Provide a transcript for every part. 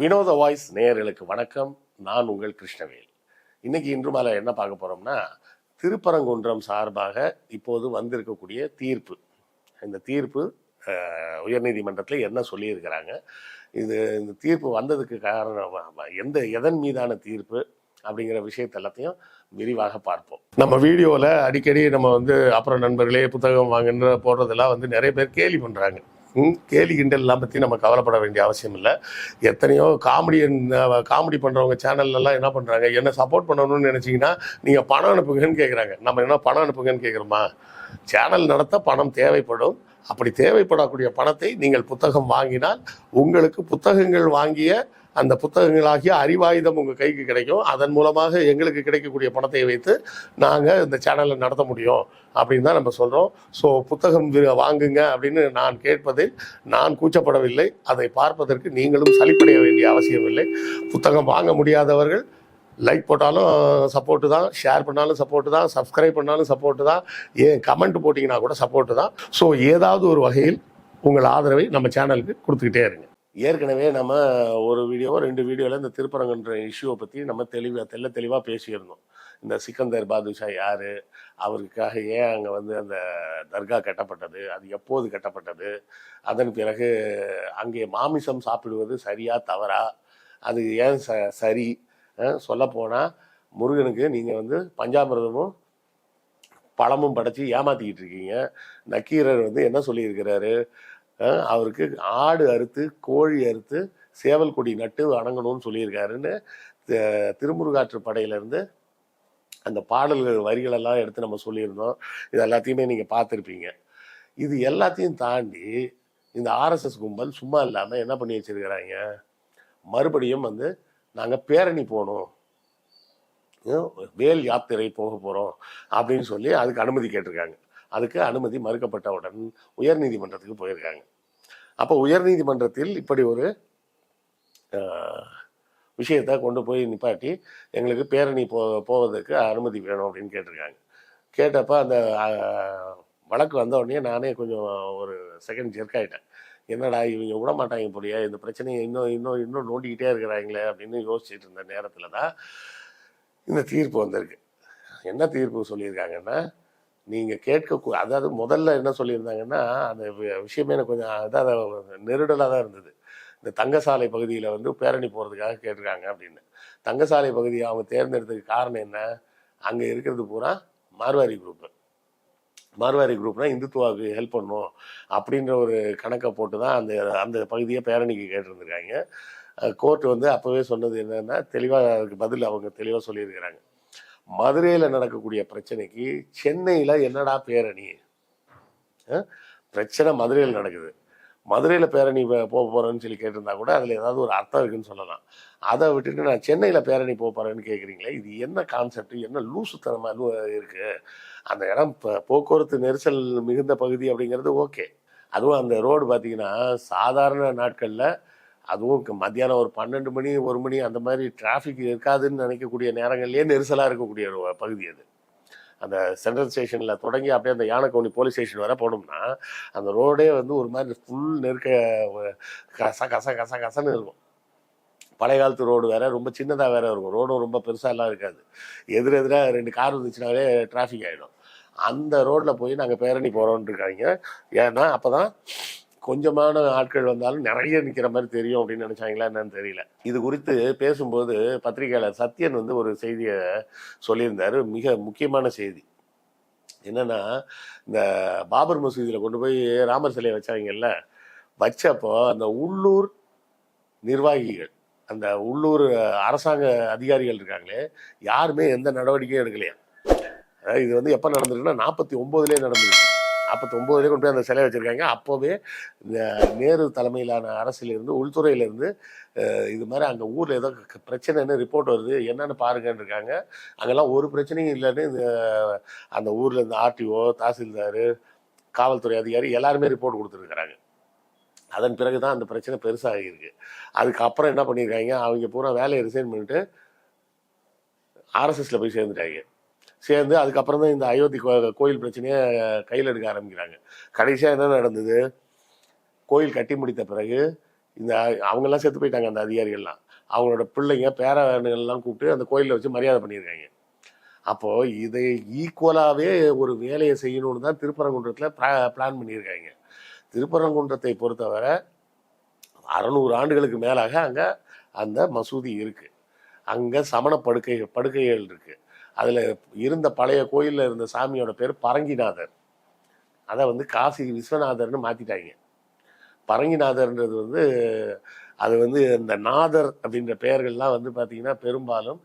வினோத வாய்ஸ் நேயர்களுக்கு வணக்கம். நான் உங்கள் கிருஷ்ணவேல். இன்னைக்கு இன்று மாலை என்ன பார்க்க போறோம்னா, திருப்பரங்குன்றம் சார்பாக இப்போது வந்திருக்கக்கூடிய தீர்ப்பு. இந்த தீர்ப்பு உயர்நீதிமன்றத்தில் என்ன சொல்லியிருக்கிறாங்க, இந்த தீர்ப்பு வந்ததுக்கு காரணம் எதன் மீதான தீர்ப்பு அப்படிங்கிற விஷயத்த எல்லாத்தையும் விரிவாக பார்ப்போம். நம்ம வீடியோவில் அடிக்கடி நம்ம அப்புறம் நண்பர்களே புத்தகம் வாங்குன்ற போடுறதெல்லாம் நிறைய பேர் கேலி பண்ணுறாங்க. கேலி கிண்டல்லாம் பற்றி நம்ம கவலைப்பட வேண்டிய அவசியம் இல்லை. எத்தனையோ காமெடி பண்ணுறவங்க சேனல்லாம் என்ன பண்ணுறாங்க, என்ன சப்போர்ட் பண்ணணும்னு நினச்சிங்கன்னா நீங்கள் பணம் அனுப்புங்கன்னு கேட்குறாங்க. நம்ம என்ன பணம் அனுப்புங்கன்னு கேட்குறோமா? சேனல் நடத்த பணம் தேவைப்படும். அப்படி தேவைப்படக்கூடிய பணத்தை நீங்கள் புத்தகம் வாங்கினால் உங்களுக்கு புத்தகங்கள் வாங்கிய அந்த புத்தகங்களாகிய அறிவாயுதம் உங்கள் கைக்கு கிடைக்கும். அதன் மூலமாக எங்களுக்கு கிடைக்கக்கூடிய பணத்தை வைத்து நாங்கள் இந்த சேனலை நடத்த முடியும் அப்படின்னு தான் நம்ம சொல்கிறோம். ஸோ புத்தகம் வாங்குங்க அப்படின்னு நான் கேட்பதில் நான் கூச்சப்படவில்லை. அதை பார்ப்பதற்கு நீங்களும் சலிப்படைய வேண்டிய அவசியம் இல்லை. புத்தகம் வாங்க முடியாதவர்கள் லைக் போட்டாலும் சப்போர்ட்டு தான், ஷேர் பண்ணாலும் சப்போர்ட்டு தான், சப்ஸ்கிரைப் பண்ணாலும் சப்போர்ட்டு தான், ஏன் கமெண்ட் போட்டிங்கன்னா கூட சப்போர்ட்டு தான். ஸோ ஏதாவது ஒரு வகையில் உங்கள் ஆதரவை நம்ம சேனலுக்கு கொடுத்துக்கிட்டே இருங்க. ஏற்கனவே நம்ம ஒரு வீடியோ 2 வீடியோவில் இந்த திருப்பரங்குன்ற இஷ்யூவை பற்றி நம்ம தெளிவாக பேசியிருந்தோம். இந்த சிக்கந்தர் பாதுஷா யார், அவருக்காக ஏன் அங்கே அந்த தர்கா கட்டப்பட்டது, அது எப்போது கட்டப்பட்டது, அதன் பிறகு அங்கே மாமிசம் சாப்பிடுவது சரியா தவறா, அது ஏன் சரி, சொல்லப்போனால் முருகனுக்கு நீங்கள் பஞ்சாமிர்தமும் பழமும் படைச்சி ஏமாற்றிக்கிட்டு இருக்கீங்க. நக்கீரர் என்ன சொல்லியிருக்கிறாரு, அவருக்கு ஆடு அறுத்து கோழி அறுத்து சேவல் கொடி நட்டு வணங்கணும்னு சொல்லியிருக்காருன்னு திருமுருகாற்று படையிலேருந்து அந்த பாடல்கள் வரிகளெல்லாம் எடுத்து நம்ம சொல்லியிருந்தோம். இது எல்லாத்தையுமே நீங்கள் பார்த்துருப்பீங்க. இது எல்லாத்தையும் தாண்டி இந்த ஆர்எஸ்எஸ் கும்பல் சும்மா இல்லாமல் என்ன பண்ணி வச்சிருக்கிறாங்க, மறுபடியும் நாங்கள் பேரணி போகணும், வேல் யாத்திரை போக போகிறோம் அப்படின்னு சொல்லி அதுக்கு அனுமதி கேட்டிருக்காங்க. அதுக்கு அனுமதி மறுக்கப்பட்டவுடன் உயர்நீதிமன்றத்துக்கு போயிருக்காங்க. அப்போ உயர்நீதிமன்றத்தில் இப்படி ஒரு விஷயத்தை கொண்டு போய் நிப்பாட்டி எங்களுக்கு பேரணி போவதற்கு அனுமதி வேணும் அப்படின்னு கேட்டிருக்காங்க. கேட்டப்போ அந்த வழக்கு வந்த உடனே நானே கொஞ்சம் ஒரு செகண்ட் ஜெர்க்காயிட்டேன். என்னடா இவங்க விட மாட்டாங்க போலியா, இந்த பிரச்சனையை இன்னும் நோண்டிக்கிட்டே இருக்கிறாங்களே அப்படின்னு யோசிச்சுட்டு இருந்த நேரத்தில் தான் இந்த தீர்ப்பு வந்திருக்கு. என்ன தீர்ப்பு சொல்லியிருக்காங்கன்னா, நீங்கள் அதாவது முதல்ல என்ன சொல்லியிருந்தாங்கன்னா, அந்த விஷயமே எனக்கு கொஞ்சம் நெருடலாக தான் இருந்தது. இந்த தங்கசாலை பகுதியில் பேரணி போகிறதுக்காக கேட்டிருக்காங்க அப்படின்னு. தங்கசாலை பகுதியை அவங்க தேர்ந்தெடுத்ததுக்கு காரணம் என்ன, அங்கே இருக்கிறது பூரா மார்வாரி குரூப்னா இந்துத்துவாவுக்கு ஹெல்ப் பண்ணும் அப்படின்ற ஒரு கணக்கை போட்டு தான் அந்த பகுதியை பேரணிக்கு கேட்டிருந்துருக்காங்க. கோர்ட் அப்போவே சொன்னது என்னன்னா, தெளிவாக அதுக்கு பதில் அவங்க தெளிவாக சொல்லியிருக்கிறாங்க. மதுரையில் நடக்கக்கூடிய பிரச்சனைக்கு சென்னையில் என்னடா பேரணி, பிரச்சனை மதுரையில் நடக்குது, மதுரையில் பேரணி போக போகிறேன்னு சொல்லி கேட்டிருந்தா கூட அதில் ஏதாவது ஒரு அர்த்தம் இருக்குன்னு சொல்லலாம். அதை விட்டுட்டு நான் சென்னையில் பேரணி போக போகிறேன்னு கேட்குறீங்களே, இது என்ன கான்செப்ட், என்ன லூசுத்தனமாக இருக்குது. அந்த இடம் போக்குவரத்து நெரிசல் மிகுந்த பகுதி அப்படிங்கிறது ஓகே. அதுவும் அந்த ரோடு பார்த்திங்கன்னா சாதாரண நாட்களில், அதுவும் மத்தியானம் ஒரு 12 மணி 1 மணி அந்த மாதிரி டிராஃபிக் இருக்காதுன்னு நினைக்கக்கூடிய நேரங்கள்லேயே நெரிசலாக இருக்கக்கூடிய பகுதி அது. அந்த சென்ட்ரல் ஸ்டேஷனில் தொடங்கி அப்படியே அந்த யானைக்கவுனி போலீஸ் ஸ்டேஷன் வர போனோம்னா அந்த ரோடே ஒரு மாதிரி ஃபுல் கசன்னு இருக்கும். பழைய காலத்து ரோடு வேற, ரொம்ப சின்னதாக வேற இருக்கும். ரோடும் ரொம்ப பெருசாலாம் இருக்காது. எதிரெதிராக 2 கார் வந்துச்சுனாலே டிராஃபிக் ஆகிடும். அந்த ரோட்டில் போய் நாங்கள் பேரணி போகிறோன்னு இருக்காங்க. ஏன்னா அப்போ தான் கொஞ்சமான ஆட்கள் வந்தாலும் நிறைய நிற்கிற மாதிரி தெரியும் அப்படின்னு நினச்சாங்களா என்னன்னு தெரியல. இது குறித்து பேசும்போது பத்திரிகையாளர் சத்யன் ஒரு செய்தியை சொல்லியிருந்தார், மிக முக்கியமான செய்தி. என்னன்னா, இந்த பாபர் மசூதியில் கொண்டு போய் ராமர் சிலையை வச்சாங்கல்ல, வச்சப்போ அந்த உள்ளூர் நிர்வாகிகள், அந்த உள்ளூர் அரசாங்க அதிகாரிகள் இருக்காங்களே, யாருமே எந்த நடவடிக்கையும் எடுக்கலையா. இது எப்போ நடந்திருக்குன்னா 49லே நடந்திருக்கு. 49லே கொண்டு போய் அந்த சிலை வச்சுருக்காங்க. அப்போவே இந்த நேரு தலைமையிலான அரசிலிருந்து, உள்துறையிலேருந்து இது மாதிரி அங்கே ஊரில் ஏதோ பிரச்சனைன்னு ரிப்போர்ட் வருது, என்னென்னு பாருங்கன்னு இருக்காங்க. அங்கெல்லாம் ஒரு பிரச்சனையும் இல்லைன்னு அந்த ஊரில் இருந்த ஆர்டிஓ, தாசில்தார், காவல்துறை அதிகாரி எல்லாருமே ரிப்போர்ட் கொடுத்துருக்குறாங்க. அதன் பிறகு தான் அந்த பிரச்சனை பெருசாகிருக்கு. அதுக்கப்புறம் என்ன பண்ணியிருக்காங்க, அவங்க பூரா வேலையை ரிசைன் பண்ணிட்டு ஆர்எஸ்எஸில் போய் சேர்ந்து அதுக்கப்புறம் தான் இந்த அயோத்தி கோயில் பிரச்சனையை கையில் எடுக்க ஆரம்பிக்கிறாங்க. கடைசியாக என்ன நடந்தது, கோயில் கட்டி முடித்த பிறகு இந்த அவங்கெல்லாம் செத்து போயிட்டாங்க அந்த அதிகாரிகள்லாம். அவங்களோட பிள்ளைங்க பேரன்கள்லாம் கூப்பிட்டு அந்த கோயிலில் வச்சு மரியாதை பண்ணியிருக்காங்க. அப்போது இதை ஈக்குவலாகவே ஒரு வேலையை செய்யணும்னு தான் திருப்பரங்குன்றத்தில் பிளான் பண்ணியிருக்காங்க. திருப்பரங்குன்றத்தை பொறுத்தவரை 600 ஆண்டுகளுக்கு மேலாக அங்கே அந்த மசூதி இருக்குது. அங்கே சமண படுக்கைகள் இருக்குது. அதில் இருந்த பழைய கோயிலில் இருந்த சாமியோட பேர் பரங்கிநாதர். அதை வந்து காசி விஸ்வநாதர்னு மாற்றிட்டாங்க. பரங்கிநாதர்ன்றது அது இந்த நாதர் அப்படின்ற பெயர்கள்லாம் பார்த்தீங்கன்னா பெரும்பாலும்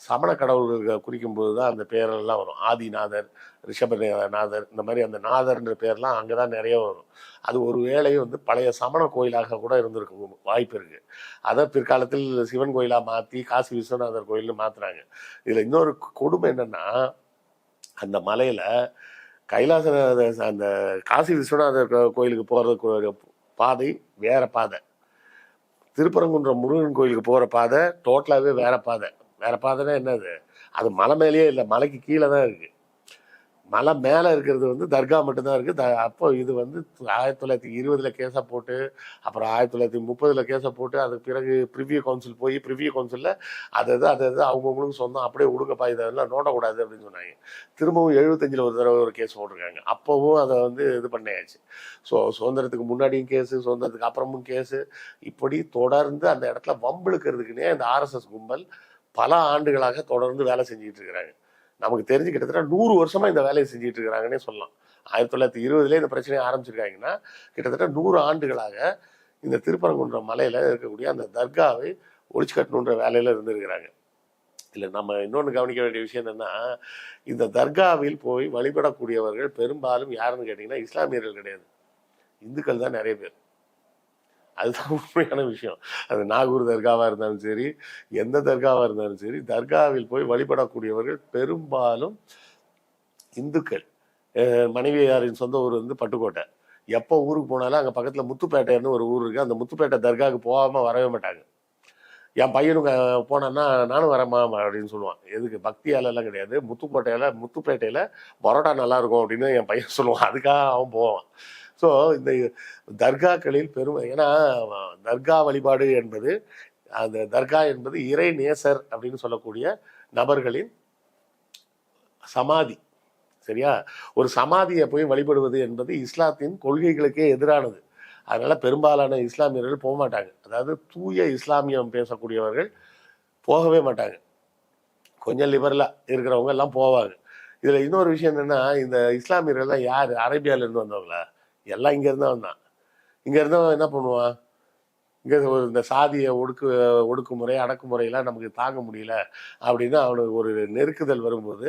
சமண கடவுள்கள் குறிக்கும் போது தான் அந்த பெயரெல்லாம் வரும். ஆதிநாதர், ரிஷபநாதர், இந்த மாதிரி அந்த நாதர்ன்ற பேர்லாம் அங்கே தான் நிறைய வரும். அது ஒரு வேளை பழைய சமண கோயிலாக கூட இருந்திருக்கும் வாய்ப்பு இருக்குது. அதை பிற்காலத்தில் சிவன் கோயிலாக மாற்றி காசி விஸ்வநாதர் கோயில்னு மாற்றுறாங்க. இதில் இன்னொரு கொடுமை என்னென்னா, அந்த மலையில் கைலாச அந்த காசி விஸ்வநாதர் கோயிலுக்கு போகிறதுக்கு பாதை வேற பாதை, திருப்பரங்குன்றம் முருகன் கோயிலுக்கு போகிற பாதை டோட்டலாகவே வேற பாதை. வேற பாதைன்னா என்னது, அது மலை மேலேயே இல்லை, மலைக்கு கீழே தான் இருக்குது. மலை மேலே இருக்கிறது தர்கா மட்டும்தான் இருக்குது. அப்போ இது 1920 கேஸை போட்டு, அப்புறம் 1930 கேஸை போட்டு, அதுக்கு பிறகு ப்ரிவியூ கவுன்சில் போய் ப்ரிவியூ கவுன்சிலில் அது அவங்கவுங்களுக்கு சொந்தம், அப்படியே உடுங்கப்பா, இதெல்லாம் நோண்டக்கூடாது அப்படின்னு சொன்னாங்க. திரும்பவும் 75 ஒரு தடவை ஒரு கேஸ் போட்டிருக்காங்க. அப்போவும் அதை இது பண்ணியாச்சு. ஸோ சுதந்திரத்துக்கு முன்னாடியும் கேஸு, சுதந்திரத்துக்கு அப்புறமும் கேஸு, இப்படி தொடர்ந்து அந்த இடத்துல வம்பிழுக்கிறதுக்குன்னே இந்த ஆர்எஸ்எஸ் கும்பல் பல ஆண்டுகளாக தொடர்ந்து வேலை செஞ்சுட்டு இருக்கிறாங்க. நமக்கு தெரிஞ்சு கிட்டத்தட்ட 100 வருஷமா இந்த வேலையை செஞ்சுட்டு இருக்கிறாங்கன்னே சொல்லலாம். 1920 இந்த பிரச்சனையை ஆரம்பிச்சிருக்காங்கன்னா கிட்டத்தட்ட 100 ஆண்டுகளாக இந்த திருப்பரங்குன்றம் மலையில இருக்கக்கூடிய அந்த தர்காவை ஒழிச்சு கட்டணுன்ற வேலையில இருந்திருக்கிறாங்க. இல்லை, நம்ம இன்னொன்று கவனிக்க வேண்டிய விஷயம் என்னன்னா, இந்த தர்காவில் போய் வழிபடக்கூடியவர்கள் பெரும்பாலும் யாருன்னு கேட்டிங்கன்னா இஸ்லாமியர்கள் கிடையாது, இந்துக்கள் தான் நிறைய பேர். அதுதான் உண்மையான விஷயம். அது நாகூர் தர்காவாக இருந்தாலும் சரி, எந்த தர்காவாக இருந்தாலும் சரி, தர்காவில் போய் வழிபடக்கூடியவர்கள் பெரும்பாலும் இந்துக்கள். மனைவியாரின் சொந்த ஊர் பட்டுக்கோட்டை. எப்போ ஊருக்கு போனாலும் அங்கே பக்கத்தில் முத்துப்பேட்டைன்னு ஒரு ஊர் இருக்குது. அந்த முத்துப்பேட்டை தர்காவுக்கு போகாமல் வரவே மாட்டாங்க. என் பையனுங்க போனான்னா நானும் வரேம்மா அப்படின்னு சொல்லுவான். எதுக்கு, பக்தியாலெல்லாம் கிடையாது, முத்துப்பேட்டையில் பரோட்டா நல்லாயிருக்கும் அப்படின்னு என் பையன் சொல்லுவான். அதுக்காக அவன் போவான். ஸோ இந்த தர்காக்களில் ஏன்னா தர்கா வழிபாடு என்பது, அந்த தர்கா என்பது இறை நேசர் அப்படின்னு சொல்லக்கூடிய நபர்களின் சமாதி. சரியா? ஒரு சமாதியை போய் வழிபடுவது என்பது இஸ்லாத்தின் கொள்கைகளுக்கே எதிரானது. அதனால பெரும்பாலான இஸ்லாமியர்கள் போக மாட்டாங்க. அதாவது தூய இஸ்லாமியம் பேசக்கூடியவர்கள் போகவே மாட்டாங்க. கொஞ்சம் லிபரலாக இருக்கிறவங்க எல்லாம் போவாங்க. இதில் இன்னொரு விஷயம் என்னென்னா, இந்த இஸ்லாமியர்கள்லாம் யார், அரேபியாவிலேருந்து வந்தவங்களா? எல்லாம் இங்கேருந்து தான் வந்தான். இங்கே இருந்தவன் என்ன பண்ணுவான், இங்கே இந்த சாதிய ஒடுக்குமுறை அடக்குமுறையெல்லாம் நமக்கு தாங்க முடியல அப்படின்னு அவனுக்கு ஒரு நெருக்குதல் வரும்போது,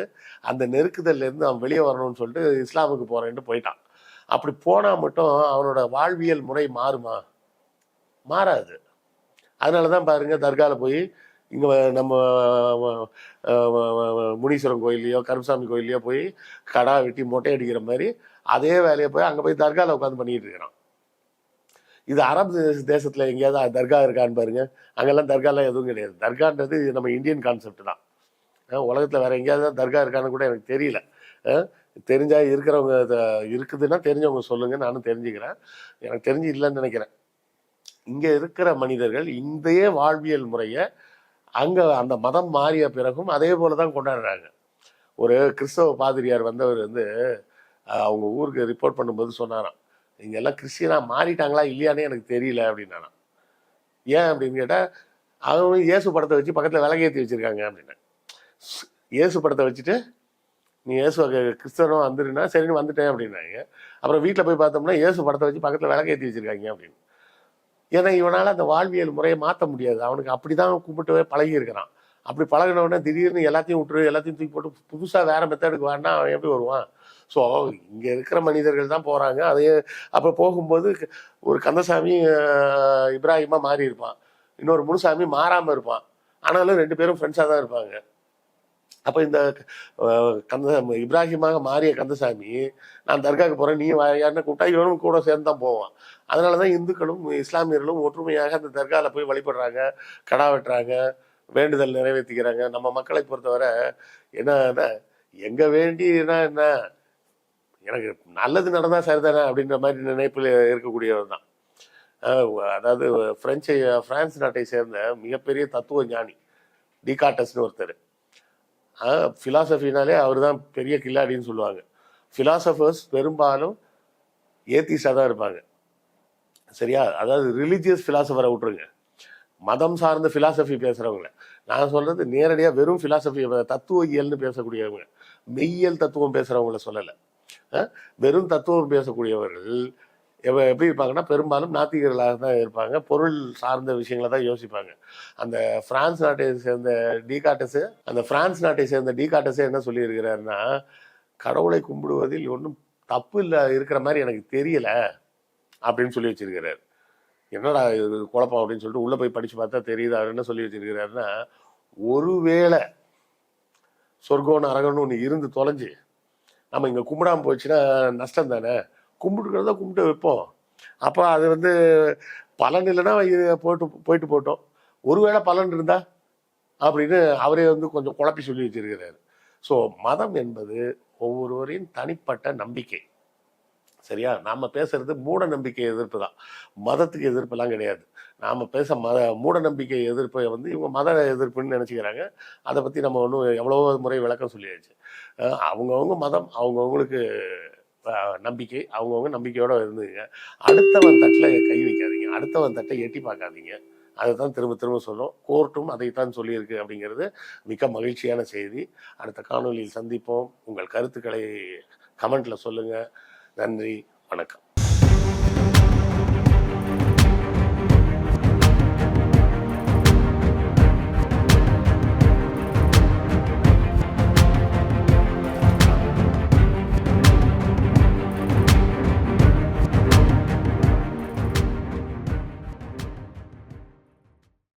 அந்த நெருக்குதல்லேருந்து அவன் வெளியே வரணும்னு சொல்லிட்டு இஸ்லாமுக்கு போகிறேன்ட்டு போயிட்டான். அப்படி போனால் மட்டும் அவனோட வாழ்வியல் முறை மாறுமா? மாறாது. அதனால தான் பாருங்கள், தர்காவில் போய் இங்கே நம்ம முனீஸ்வரன் கோயில்லையோ கருப்பசாமி கோயில்லையோ போய் கடா வெட்டி மொட்டை அடிக்கிற மாதிரி அதே வேலையை போய் அங்கே போய் தர்காவில் உட்காந்து பண்ணிட்டு இருக்கிறான். இது அரபு தேசத்தில் எங்கேயாவது தர்கா இருக்கான்னு பாருங்க. அங்கெல்லாம் தர்காலாம் எதுவும் கிடையாது. தர்கான்றது நம்ம இந்தியன் கான்செப்ட் தான். உலகத்தில் வேற எங்கேயாவது தர்கா இருக்கான்னு கூட எனக்கு தெரியல. தெரிஞ்சா இருக்கிறவங்க இருக்குதுன்னா தெரிஞ்சவங்க சொல்லுங்க, நானும் தெரிஞ்சுக்கிறேன். எனக்கு தெரிஞ்சு இல்லைன்னு நினைக்கிறேன். இங்கே இருக்கிற மனிதர்கள் இந்தைய வாழ்வியல் முறையை அங்கே அந்த மதம் மாறிய பிறகும் அதே போல தான் கொண்டாடுறாங்க. ஒரு கிறிஸ்தவ பாதிரியார் வந்தவர் அவங்க ஊருக்கு ரிப்போர்ட் பண்ணும்போது சொன்னாராம், இங்கெல்லாம் கிறிஸ்டியனாக மாறிட்டாங்களா இல்லையானே எனக்கு தெரியல அப்படின்னானா. ஏன் அப்படின்னு கேட்டால், அவங்க இயேசு படத்தை வச்சு பக்கத்தில் விலகேற்றி வச்சுருக்காங்க அப்படின்னா. இயேசு படத்தை வச்சுட்டு நீ இயேசு கிறிஸ்தவனும் வந்துருன்னா சரின்னு வந்துட்டேன் அப்படின்னாங்க. அப்புறம் வீட்டில் போய் பார்த்தோம்னா இயேசு படத்தை வச்சு பக்கத்தில் விலகேற்றி வச்சுருக்காங்க அப்படின்னு. ஏன்னா இவனால் அந்த வாழ்வியல் முறையை மாற்ற முடியாது. அவனுக்கு அப்படி தான் கும்பிட்டு பழகி இருக்கிறான். அப்படி பழகினவுடனே திடீர்னு எல்லாத்தையும் விட்டுரு, எல்லாத்தையும் தூக்கி போட்டு புதுசாக வேறு மெத்தடுக்கு வேணா அவன் எப்படி வருவான்? ஸோ இங்கே இருக்கிற மனிதர்கள் தான் போகிறாங்க. அதையே அப்போ போகும்போது ஒரு கந்தசாமி இப்ராஹிமாக மாறி இருப்பான், இன்னொரு முனுசாமி மாறாமல் இருப்பான். ஆனாலும் 2 பேரும் ஃப்ரெண்ட்ஸாக தான் இருப்பாங்க. அப்போ இந்த இப்ராஹிமாக மாறிய கந்தசாமி நான் தர்காவுக்கு போகிறேன், நீ யாருன்னு கூப்பிட்டா இவனும் கூட சேர்ந்து தான் போவான். அதனால தான் இந்துக்களும் இஸ்லாமியர்களும் ஒற்றுமையாக அந்த தர்காவில் போய் வழிபடுறாங்க, கடா வெட்டுறாங்க, வேண்டுதல் நிறைவேற்றிக்கிறாங்க. நம்ம மக்களை பொறுத்தவரை என்னன்னா, எங்கே வேண்டினா என்ன, எனக்கு நல்லது நடந்தால் சரிதானே அப்படின்ற மாதிரி நினைப்பில் இருக்கக்கூடியவர் தான். அதாவது பிரான்ஸ் நாட்டை சேர்ந்த மிகப்பெரிய தத்துவ ஞானி டிகார்டஸ்னு ஒருத்தர். ஃபிலாசபினாலே அவர் தான் பெரிய கில்லாடின்னு சொல்லுவாங்க. ஃபிலாசபர்ஸ் பெரும்பாலும் ஏத்திஸ்டாக தான் இருப்பாங்க. சரியா? அதாவது ரிலீஜியஸ் ஃபிலாசபரை விட்டுருங்க, மதம் சார்ந்த ஃபிலாசபி பேசுகிறவங்கள நான் சொல்கிறது நேரடியாக வெறும் ஃபிலாசபி தத்துவ இயல்னு பேசக்கூடியவங்க, மெய்யியல் தத்துவம் பேசுகிறவங்கள சொல்லலை. வெறும் தத்துவம் பேசக்கூடியவர்கள் எப்படி இருப்பாங்கன்னா பெரும்பாலும் நாத்திகர்களாக தான் இருப்பாங்க. பொருள் சார்ந்த விஷயங்களை தான் யோசிப்பாங்க. அந்த பிரான்ஸ் நாட்டை சேர்ந்த டிகார்டஸே என்ன சொல்லியிருக்கிறாருன்னா, கடவுளை கும்பிடுவதில் ஒன்றும் தப்பு இல்லை இருக்கிற மாதிரி எனக்கு தெரியல அப்படின்னு சொல்லி வச்சிருக்கிறார். என்னடா இது குழப்பம் அப்படின்னு சொல்லிட்டு உள்ள போய் படிச்சு பார்த்தா தெரியுது. அவர் என்ன சொல்லி வச்சிருக்கிறாருன்னா, ஒருவேளை சொர்க்கம் நரகம்னு ஒன்று இருந்து தொலைஞ்சு நம்ம இங்கே கும்பிடாம போச்சுன்னா நஷ்டம் தானே, கும்பிட்டுக்கிறத கும்பிட்டு வைப்போம், அப்போ அது பலன் இல்லைன்னா போயிட்டு போட்டோம், ஒருவேளை பலன் இருந்தா அப்படின்னு அவரே கொஞ்சம் குழப்பி சொல்லி வச்சிருக்கிறாரு. ஸோ மதம் என்பது ஒவ்வொருவரின் தனிப்பட்ட நம்பிக்கை. சரியா? நாம பேசுறது மூட நம்பிக்கை எதிர்ப்பு தான், மதத்துக்கு எதிர்ப்புலாம் கிடையாது. நாம பேச மூட நம்பிக்கை எதிர்ப்பை இவங்க மத எதிர்ப்புன்னு நினைச்சுக்கிறாங்க. அதை பத்தி நம்ம எவ்வளவோ முறை விளக்கம் சொல்லியாச்சு. அவங்கவுங்க மதம், அவங்கவுங்களுக்கு நம்பிக்கை, அவங்கவுங்க நம்பிக்கையோட இருந்துங்க. அடுத்தவன் தட்டில் கை வைக்காதீங்க, அடுத்தவன் தட்டை எட்டி பார்க்காதீங்க. அதை தான் திரும்ப திரும்ப சொல்லும். கோர்ட்டும் அதைத்தான் சொல்லியிருக்கு அப்படிங்கிறது மிக மகிழ்ச்சியான செய்தி. அடுத்த காணொலியில் சந்திப்போம். உங்கள் கருத்துக்களை கமெண்ட்ல சொல்லுங்க. நன்றி, வணக்கம்.